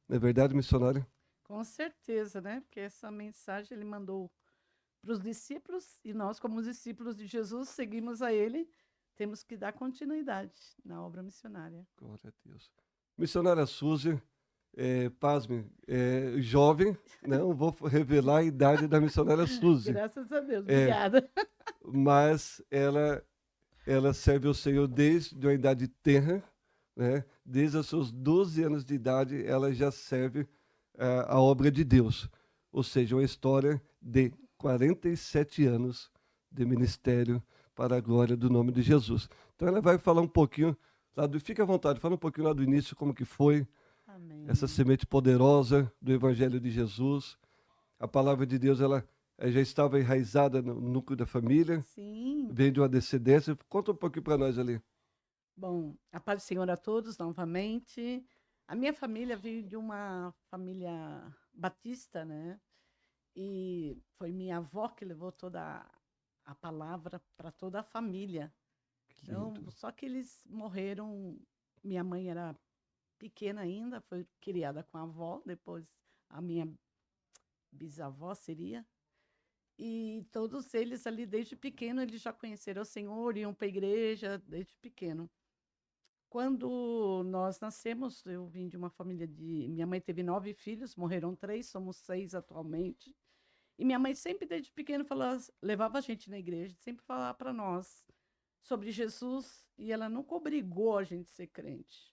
Não é verdade, missionária? Com certeza, né? Porque essa mensagem ele mandou para os discípulos e nós, como discípulos de Jesus, seguimos a ele, temos que dar continuidade na obra missionária. Glória a Deus. Missionária Suzy, pasme, jovem, não vou revelar a idade da missionária Suzy, Graças a Deus, é, obrigada. mas ela serve ao Senhor desde uma idade tenra, né? Desde os seus 12 anos de idade, ela já serve a obra de Deus. Ou seja, uma história de 47 anos de ministério para a glória do nome de Jesus. Então ela vai falar um pouquinho fica à vontade, fala um pouquinho lá do início, como que foi essa Amém. semente poderosa do Evangelho de Jesus. A palavra de Deus, ela já estava enraizada no núcleo da família, Sim. vem de uma descendência. Conta um pouquinho para nós ali. Bom, a paz do Senhor a todos novamente. A minha família veio de uma família batista, né? E foi minha avó que levou toda a palavra para toda a família. Que Então, lindo. só que eles morreram. Minha mãe era pequena ainda, foi criada com a avó, depois a minha bisavó seria. E todos eles ali, desde pequeno, eles já conheceram o Senhor, iam para a igreja desde pequeno. Quando nós nascemos, eu vim de uma família de. Minha mãe teve 9 filhos, morreram 3, somos 6 atualmente. E minha mãe sempre, desde pequeno, levava a gente na igreja, sempre falava para nós sobre Jesus, e ela nunca obrigou a gente a ser crente.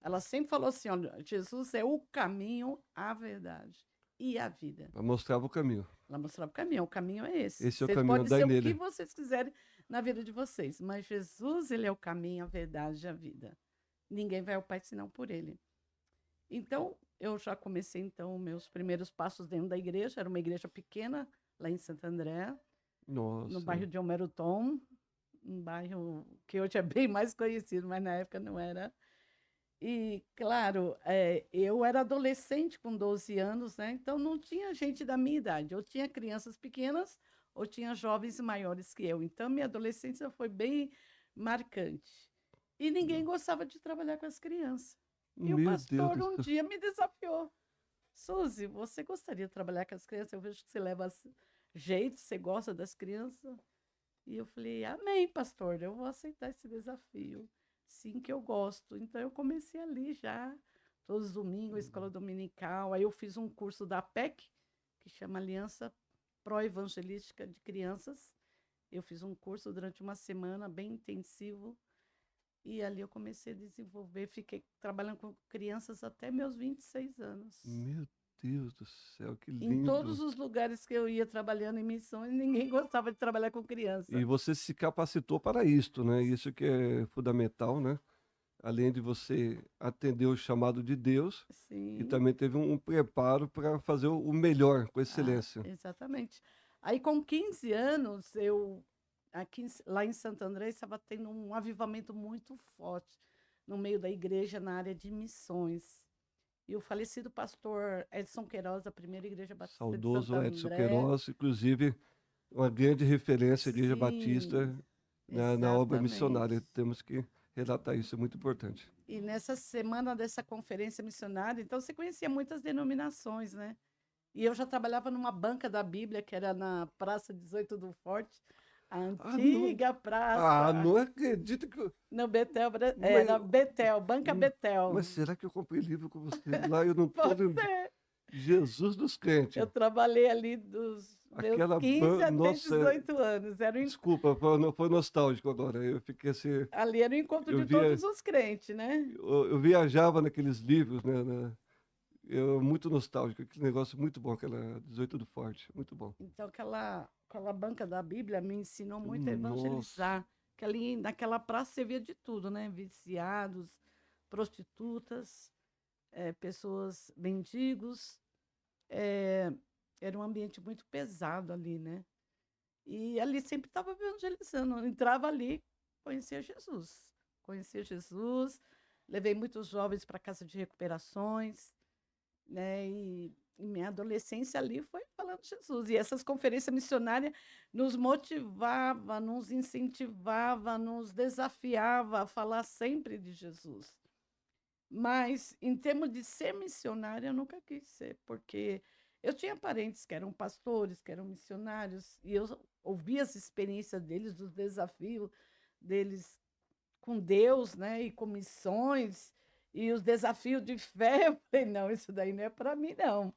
Ela sempre falou assim: olha, Jesus é o caminho, a verdade e a vida. Ela mostrava o caminho. Ela mostrava o caminho é esse. Esse é o Vocês caminho, podem andai ser o que nele. vocês quiserem na vida de vocês, mas Jesus, ele é o caminho, a verdade e a vida. Ninguém vai ao Pai senão por ele. Então, eu já comecei então meus primeiros passos dentro da igreja, era uma igreja pequena lá em Santo André, no Nossa. bairro de Homero Tom, um bairro que hoje é bem mais conhecido, mas na época não era. E, claro, eu era adolescente com 12 anos, né? Então não tinha gente da minha idade. Ou tinha crianças pequenas, ou tinha jovens maiores que eu. Então, minha adolescência foi bem marcante. E ninguém gostava de trabalhar com as crianças. E o Meu Deus pastor do um céu. dia me desafiou. Suzy, você gostaria de trabalhar com as crianças? Eu vejo que você leva jeito, você gosta das crianças. E eu falei, amém, pastor, eu vou aceitar esse desafio. Sim, que eu gosto. Então eu comecei ali já, todos os domingos, escola dominical. Aí eu fiz um curso da APEC, que chama Aliança Pró-Evangelística de Crianças. Eu fiz um curso durante uma semana, bem intensivo. E ali eu comecei a desenvolver, fiquei trabalhando com crianças até meus 26 anos. Meu Deus do céu, que Em todos lindo. os lugares que eu ia trabalhando em missões, ninguém gostava de trabalhar com E criança. você se capacitou para isto, né? Isso que é fundamental, né? Além de você atender o chamado de Deus, e Sim. também teve um preparo para fazer o melhor, com Ah, excelência. exatamente. Aí, com 15 anos, lá em Santo André, estava tendo um avivamento muito forte no meio da igreja, na área de missões. E o falecido pastor Edson Queiroz, da primeira igreja batista de Santo Saudoso Edson André, Queiroz, inclusive uma grande referência à Igreja sim, Batista na obra exatamente. missionária. Temos que relatar isso, é muito importante. E nessa semana dessa conferência missionária, então você conhecia muitas denominações, né? E eu já trabalhava numa banca da Bíblia, que era na Praça 18 do Forte, a Ah, não, antiga praça, não acredito que eu. no Betel, Mas, na Betel, Banca mas Betel. será que eu comprei livro com você? Lá eu não estou Pode lembrando. ser. Jesus dos Eu crentes. trabalhei ali dos meus Aquela 15 até Nossa, 18 anos. desculpa, foi nostálgico agora. Eu fiquei assim. Ali era o encontro Eu de via, todos os crentes, né? eu viajava naqueles livros, né? Muito nostálgico. Aquele negócio muito bom, aquela 18 do Forte. Muito bom. Então, aquela banca da Bíblia me ensinou muito a Nossa. evangelizar. Que ali naquela praça você via de tudo, né? Viciados, prostitutas, pessoas, mendigos. eh, Era um ambiente muito pesado ali, né? E ali sempre estava evangelizando. Eu entrava ali, conhecia Jesus. Conhecia Jesus, levei muitos jovens para a casa de recuperações, né? E minha adolescência ali foi falando de Jesus. E essas conferências missionárias nos motivava, nos incentivava, nos desafiava a falar sempre de Jesus. Mas, em termos de ser missionária, eu nunca quis ser, porque eu tinha parentes que eram pastores, que eram missionários, e eu ouvia as experiências deles, dos desafios deles com Deus, né, e com missões, e os desafios de fé. Eu falei, não, isso daí não é para mim, não.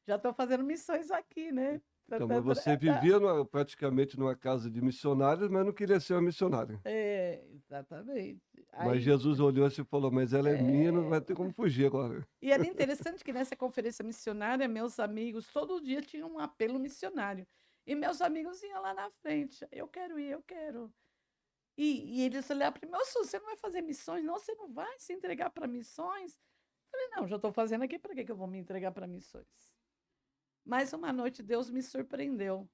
Já estou fazendo missões aqui, né? Então, mas você vivia praticamente numa casa de missionários, mas não queria ser uma missionária. É, exatamente. Mas Aí, Jesus olhou assim e falou, mas ela é minha, não vai é, ter como fugir agora. e era interessante que nessa conferência missionária, meus amigos, todo dia tinham um apelo missionário. E meus amigos iam lá na frente. Eu quero ir, eu quero. E eles olhavam para mim, "Ô, Su, você não vai fazer missões? Não, você não vai se entregar para missões?" Eu falei, não, já estou fazendo aqui, para que eu vou me entregar para missões? Mas uma noite Deus me surpreendeu.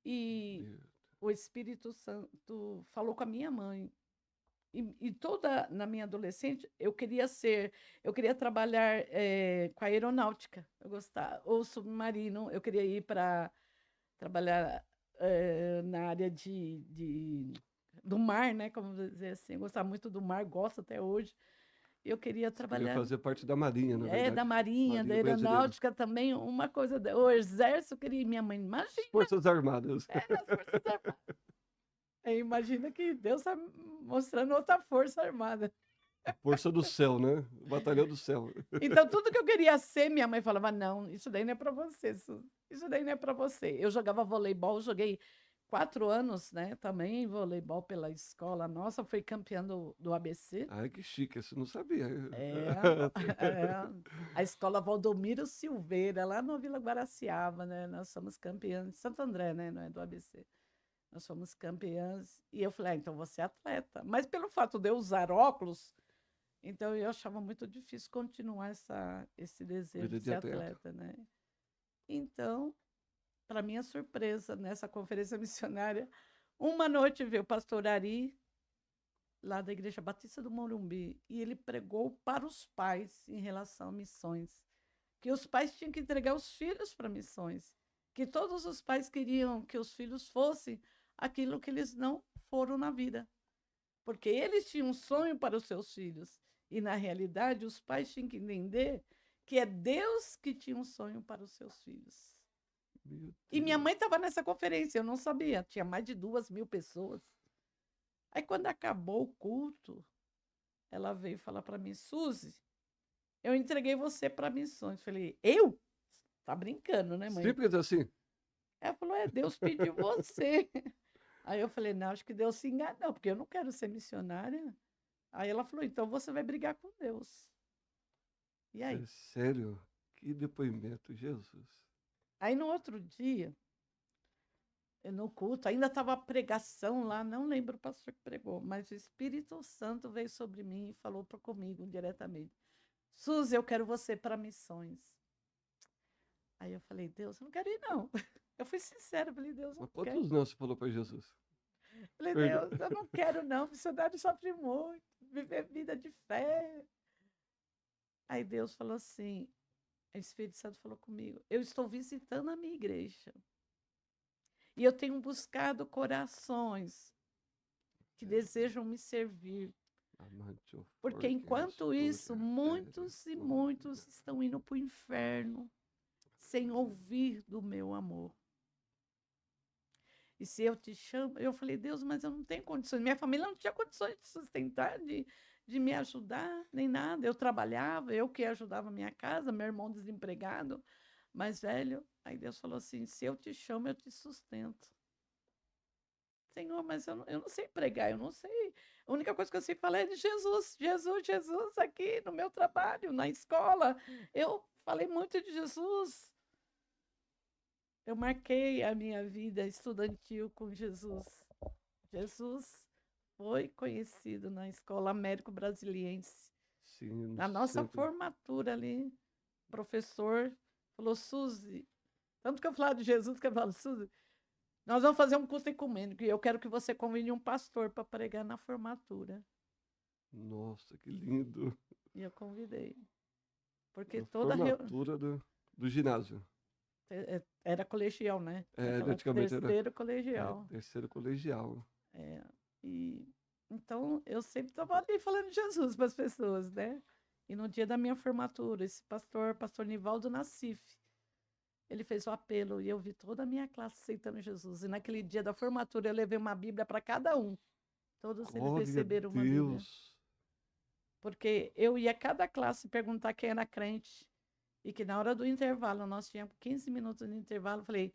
E Meu, o Espírito Santo falou com a minha mãe. E toda na minha adolescente, eu queria trabalhar com a aeronáutica, eu gostava, ou submarino, eu queria ir para trabalhar na área do mar, né? Como dizer assim, eu gostava muito do mar, gosto até hoje. Eu queria você queria trabalhar fazer parte da Marinha, na da verdade. Marinha, da Marinha brasileira. aeronáutica também, uma coisa, o exército, eu queria, minha mãe, As imagina, Forças Armadas. nas Forças Armadas. Imagina que Deus está mostrando outra força armada. A Força do Céu, né? O Batalhão do Céu. Então, tudo que eu queria ser, minha mãe falava: não, isso daí não é para você, isso daí não é para você. Eu jogava voleibol, joguei 4 anos, né? Também voleibol pela escola. Nossa, fui campeã do ABC. Ai, que chique, isso eu não sabia. É, é, a escola Valdomiro Silveira, lá no Vila Guaraciaba, né? Nós somos campeãs de Santo André, né? Não é do ABC. Nós fomos campeãs. E eu falei: então você é atleta. Mas pelo fato de eu usar óculos, então eu achava muito difícil continuar esse desejo Vida de de ser atleta. atleta, né? Então, para minha surpresa, nessa conferência missionária, uma noite veio o pastor Ari, lá da Igreja Batista do Morumbi, e ele pregou para os pais em relação a missões, que os pais tinham que entregar os filhos para missões, que todos os pais queriam que os filhos fossem aquilo que eles não foram na vida, porque eles tinham um sonho para os seus filhos, e na realidade os pais tinham que entender que é Deus que tinha um sonho para os seus filhos. Meu E minha Deus. mãe estava nessa conferência, eu não sabia, tinha mais de 2.000 pessoas. Aí, quando acabou o culto, ela veio falar para mim: Suzy, eu entreguei você para missões. Falei: eu? Tá brincando, né, mãe? Simples assim. Ela falou: é, Deus pediu você. Aí eu falei: não, acho que Deus se enganou, porque eu não quero ser missionária. Aí ela falou: então você vai brigar com Deus. E É aí? sério? Que depoimento, Jesus. Aí no outro dia, no culto, ainda estava a pregação lá, não lembro o pastor que pregou, mas o Espírito Santo veio sobre mim e falou comigo diretamente: Suzy, eu quero você para missões. Aí eu falei: Deus, eu não quero ir, não. Eu fui sincera, falei: Deus, eu Mas não quero. quantos não você falou para Jesus? Falei: Perdão. Deus, eu não quero, não. Missionário sofre muito, viver vida de fé. Aí Deus falou assim: o Espírito Santo falou comigo: eu estou visitando a minha igreja. E eu tenho buscado corações que desejam me servir. Amante o Porque enquanto isso, muitos e muitos estão indo para o inferno sem ouvir do meu amor. E se eu te chamo, eu falei: Deus, mas eu não tenho condições. Minha família não tinha condições de sustentar, de me ajudar, nem nada. Eu trabalhava, eu que ajudava a minha casa, meu irmão desempregado, mais velho. Aí Deus falou assim: se eu te chamo, eu te sustento. Senhor, mas eu não sei pregar, eu não sei. A única coisa que eu sei falar é de Jesus, Jesus, Jesus, aqui no meu trabalho, na escola. Eu falei muito de Jesus. Eu marquei a minha vida estudantil com Jesus. Jesus foi conhecido na Escola Américo Brasiliense. Sim, no Na nossa centro. formatura ali, o professor falou: Suzy, tanto que eu falava de Jesus, que eu falo: Suzy, nós vamos fazer um culto ecumênico e eu quero que você convide um pastor para pregar na formatura. Nossa, que lindo. E eu convidei. Porque Na toda formatura do ginásio. era colegial, né? É, Aquela antigamente era terceiro colegial. terceiro colegial. É, e então eu sempre estava ali falando de Jesus para as pessoas, né? E no dia da minha formatura, esse pastor Nivaldo Nassif, ele fez o apelo e eu vi toda a minha classe aceitando Jesus. E naquele dia da formatura eu levei uma Bíblia para cada um. Todos eles Glória a receberam uma Bíblia. Deus. Porque eu ia a cada classe perguntar quem era crente. E que na hora do intervalo, nós tínhamos 15 minutos de intervalo, eu falei,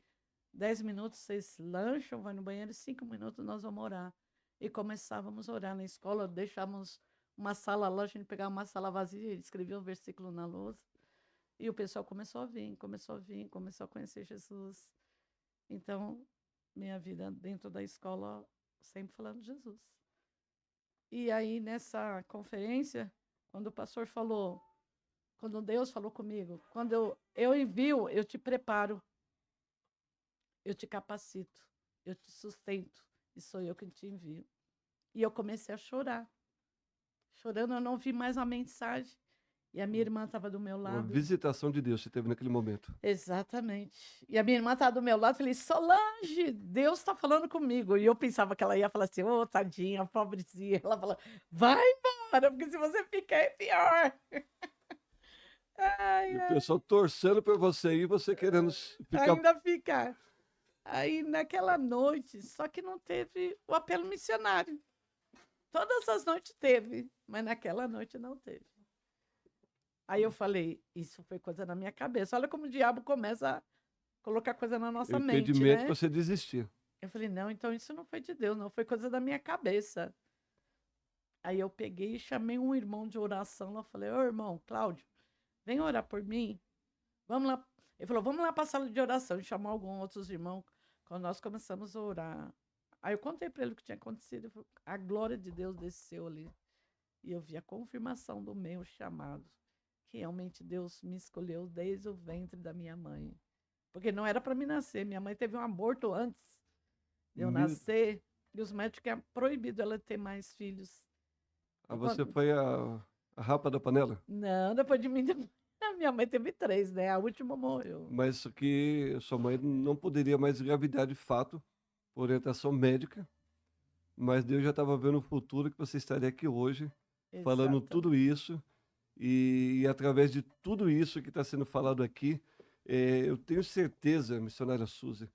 10 minutos vocês lancham, vai no banheiro, 5 minutos nós vamos orar. E começávamos a orar na escola, deixávamos uma sala lá, a gente pegava uma sala vazia, escrevia um versículo na lousa. E o pessoal começou a vir, começou a conhecer Jesus. Então, minha vida dentro da escola, sempre falando de Jesus. E aí, nessa conferência, quando o pastor falou, quando Deus falou comigo, quando eu envio, eu te preparo, eu te capacito, eu te sustento, e sou eu que te envio. E eu comecei a chorar. Chorando, eu não vi mais a mensagem. E a minha irmã estava do meu Uma lado. visitação de Deus você teve naquele momento. Exatamente. E a minha irmã estava do meu lado, falei, Solange, Deus está falando comigo. E eu pensava que ela ia falar assim, ô, tadinha, pobrezinha. Ela falou, vai embora, porque se você ficar é pior. Ai, E o ai, pessoal torcendo por você e você querendo ficar. ainda ficar. Aí, naquela noite, só que não teve o apelo missionário. Todas as noites teve, mas naquela noite não teve. Aí eu falei, isso foi coisa na minha cabeça. Olha como o diabo começa a colocar coisa na nossa mente, Impedimento né? para você desistir. Eu falei, não, então isso não foi de Deus, não, foi coisa da minha cabeça. Aí eu peguei e chamei um irmão de oração lá, falei, ô irmão, Cláudio, vem orar por mim. Vamos lá. Ele falou, vamos lá para a sala de oração. E chamou alguns outros irmãos. Quando nós começamos a orar. Aí eu contei para ele o que tinha acontecido. Falei, a glória de Deus desceu ali. E eu vi a confirmação do meu chamado. Que realmente Deus me escolheu desde o ventre da minha mãe. Porque não era para mim nascer. Minha mãe teve um aborto antes de eu nascer. E os médicos tinham proibido ela ter mais filhos. Ah, você foi a rapa da panela? Não, depois de mim, a minha mãe teve 3, né? A última morreu. Mas isso que sua mãe não poderia mais engravidar de fato, por orientação médica. Mas Deus já estava vendo o futuro que você estaria aqui hoje, falando Exatamente. tudo isso. E através de tudo isso que está sendo falado aqui, eu tenho certeza, missionária Suzy,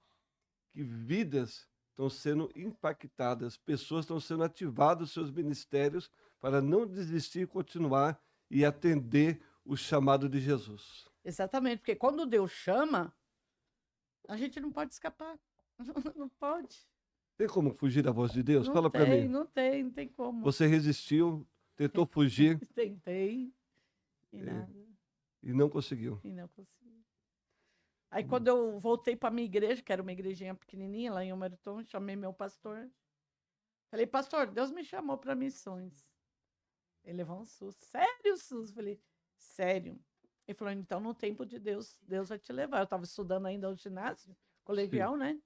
que vidas estão sendo impactadas, pessoas estão sendo ativadas os seus ministérios para não desistir e continuar e atender o chamado de Jesus. Exatamente, porque quando Deus chama, a gente não pode escapar. Não pode. Tem como fugir da voz de Deus? Não Fala para tem, mim. não tem, não tem como. Você resistiu, tentou fugir Tentei e nada. e não conseguiu. E não consegui. Aí quando eu voltei para minha igreja, que era uma igrejinha pequenininha lá em Omerton, chamei meu pastor. Falei, pastor, Deus me chamou para missões. Ele levou um susto. Sério, susto? Falei, sério. Ele falou, então no tempo de Deus, Deus vai te levar. Eu estava estudando ainda no ginásio, colegial, né?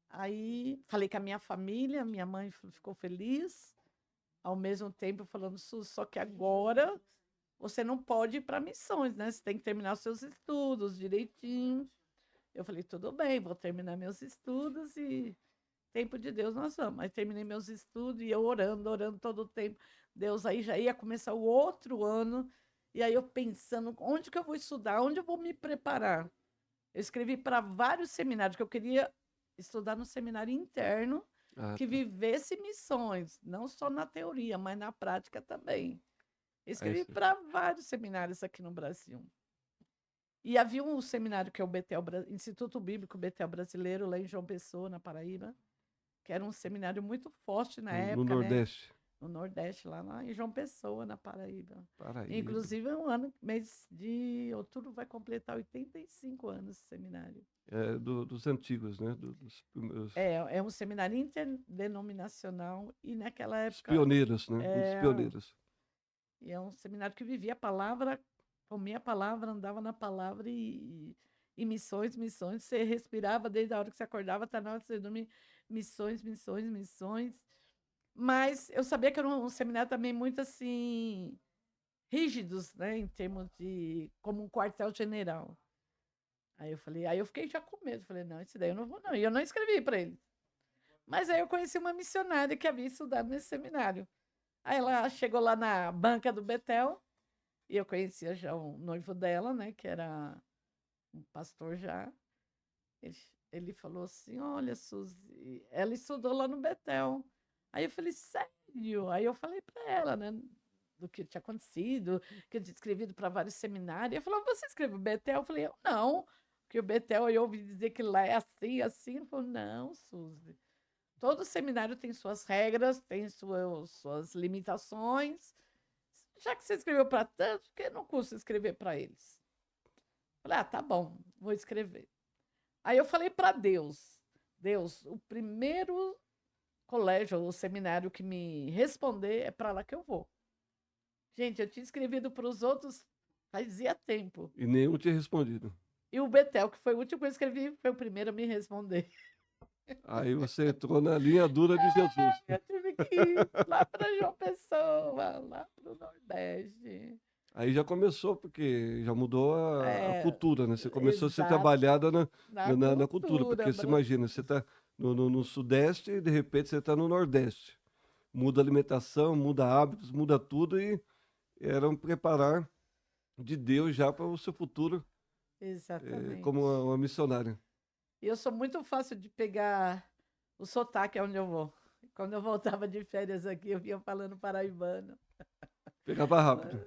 Aí falei com a minha família, minha mãe ficou feliz, ao mesmo tempo falando, só que agora você não pode ir para missões, né? Você tem que terminar os seus estudos direitinho. Eu falei, tudo bem, vou terminar meus estudos e tempo de Deus nós vamos. Aí terminei meus estudos e eu orando todo o tempo. Deus aí já ia começar o outro ano, e aí eu pensando, onde que eu vou estudar, onde eu vou me preparar? Eu escrevi para vários seminários, que eu queria estudar no seminário interno, que vivesse missões, não só na teoria, mas na prática também. Eu escrevi para vários seminários aqui no Brasil. E havia um seminário que é o Betel, Instituto Bíblico Betel Brasileiro, lá em João Pessoa, na Paraíba, que era um seminário muito forte na época, no Nordeste. Né? No Nordeste, lá em João Pessoa, na Paraíba. Paraíba. Inclusive, mês de outubro vai completar 85 anos esse seminário. É dos antigos, né? Dos primeiros... É um seminário interdenominacional e naquela época... Os pioneiros, né? Os pioneiros. E é um seminário que vivia a palavra, comia a palavra, andava na palavra e missões. Você respirava desde a hora que você acordava até na hora que você dormia. Missões. Mas eu sabia que era um seminário também muito assim, rígidos, né? Em termos de como um quartel-general. Aí eu fiquei já com medo. Falei, não, esse daí eu não vou, não. E eu não escrevi para ele. Mas aí eu conheci uma missionária que havia estudado nesse seminário. Aí ela chegou lá na banca do Betel E eu conhecia já o noivo dela, né? Que era um pastor já. Ele, ele falou assim: Olha, Suzy, ela estudou lá no Betel. Aí eu falei: Sério? Aí eu falei para ela, né? Do que tinha acontecido, que eu tinha escrevido para vários seminários. Ela falou: Você escreveu Betel? Eu falei: Eu não. Porque o Betel, eu ouvi dizer que lá é assim, assim. Ele falou: Não, Suzy. Todo seminário tem suas regras, tem suas limitações. Já que você escreveu para tantos, por que não custa escrever para eles? Falei: Ah, tá bom, vou escrever. Aí eu falei para Deus: Deus, o primeiro colégio ou seminário que me responder é para lá que eu vou. Gente, eu tinha escrevido para os outros fazia tempo. E nenhum tinha respondido. E o Betel, que foi o último que eu escrevi, foi o primeiro a me responder. Aí você entrou na linha dura de Jesus. Eu tive que ir lá para João Pessoa, lá para o Nordeste. Aí já começou, porque já mudou a É, cultura, né? Você começou a ser exato, trabalhada na na cultura, cultura porque você imagina, você está no Sudeste e de repente você está no Nordeste. Muda a alimentação, muda hábitos, muda tudo e era um preparar de Deus já para o seu futuro como Exatamente. uma missionária. E eu sou muito fácil de pegar o sotaque onde eu vou. Quando eu voltava de férias aqui, eu vinha falando paraibano. Pegava rápido.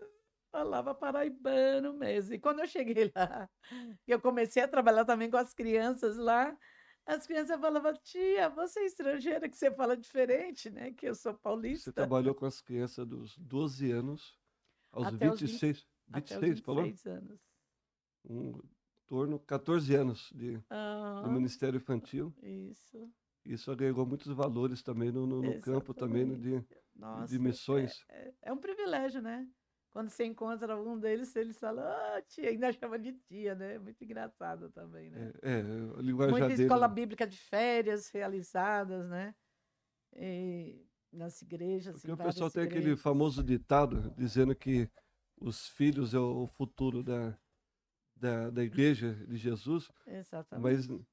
Falava paraibano mesmo. E quando eu cheguei lá, que eu comecei a trabalhar também com as crianças lá, as crianças falavam: Tia, você é estrangeira que você fala diferente, né? Que eu sou Você paulista. trabalhou com as crianças dos 12 anos aos Até os 20, 26, até os 26, falou? 26 anos. Em torno de 14 anos do Ah, Ministério Infantil. isso, Isso agregou muitos valores também no campo também exatamente. de Nossa, missões. é um privilégio, né? Quando você encontra algum deles, eles falam: Tia, ainda chama de tia, né? Muito engraçado também, né? O linguajar Muita deles. escola bíblica de férias realizadas, né? E nas igrejas, Porque em o pessoal várias tem aquele igrejas. famoso ditado dizendo que os filhos é o futuro da igreja de Jesus, mas, Exatamente.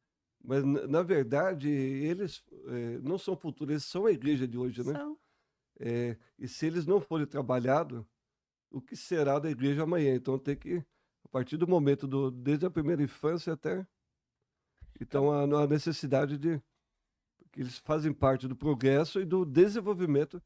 na verdade eles não são futuro, eles são a igreja de hoje, né? São. E se eles não forem trabalhados, o que será da igreja amanhã? Então tem que, a partir do momento, desde a primeira infância até. Eu, Então a necessidade de que eles fazem parte do progresso e do desenvolvimento